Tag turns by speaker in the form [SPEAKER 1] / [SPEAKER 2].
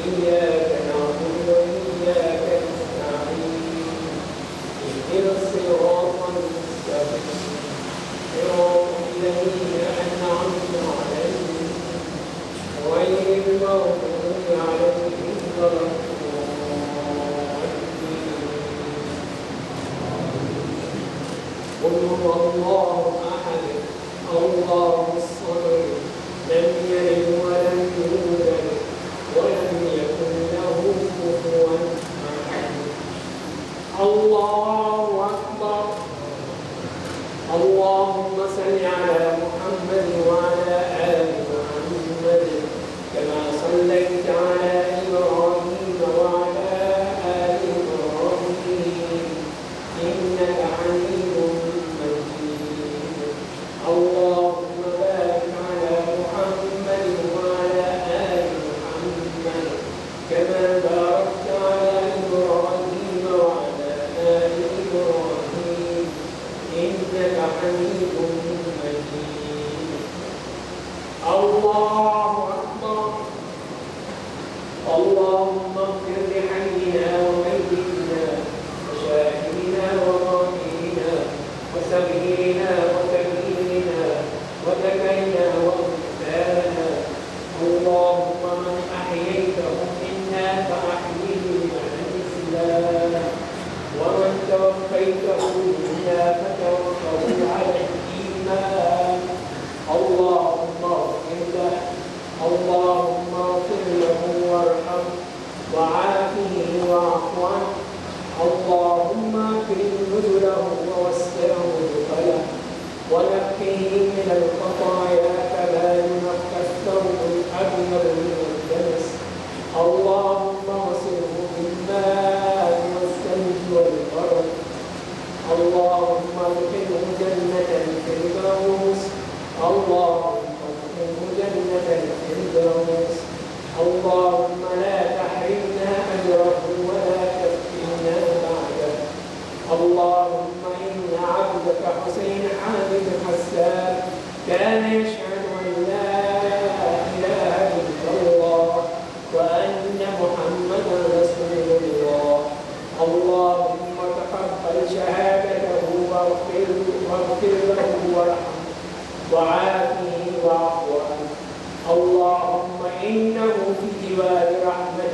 [SPEAKER 1] إياك نعبد وإياك نستعين اهدنا الصراط المستقيم صراط الذين أنعمت عليهم غير المغضوب عليهم ولا قل هو الله أحد الله الصمد لم يلد ولم يولد ولم يكن له كفوا أحد الله أكبر اللهم صل على محمد وعلى آل محمد كما صليت على إبراهيم وعلى آل إبراهيم إنك حميد مجيد اللهم بارك على محمد وعلى آل محمد كما باركت على إبراهيم وعلى آل إبراهيم إنك حميد مجيد الله أكبر اللهم اغفر لحينا وميتنا وشاهدنا وغائبنا وصغيرنا وكبيرنا وذكرنا وأنثانا اللهم من أحييته منا فأحييه على الإسلام ومن توفيته منا فتوفه على الإيمان اللهم اغفر له اللهم اغفر له وارحمه وعافه واعف عنه اللهم اكرم نزله ووسع مدخله ونقه من الخطايا كما ينقى الثوب الابيض من الدنس اللهم اغسله بالماء والثلج والبرد اللهم ادخله جنة الفردوس اللهم ادخله جنة الفردوس اللهم لا تحرمنا أجره ولا تفتنا بعده اللهم إن عبدك حسين حامد حسان كان يشهد أن لا إله إلا الله وأن محمدا رسول الله اللهم تقبل شهادته واغفر له وارحمه وعافه واعف عنه اللهم إنه في جوار رحمتك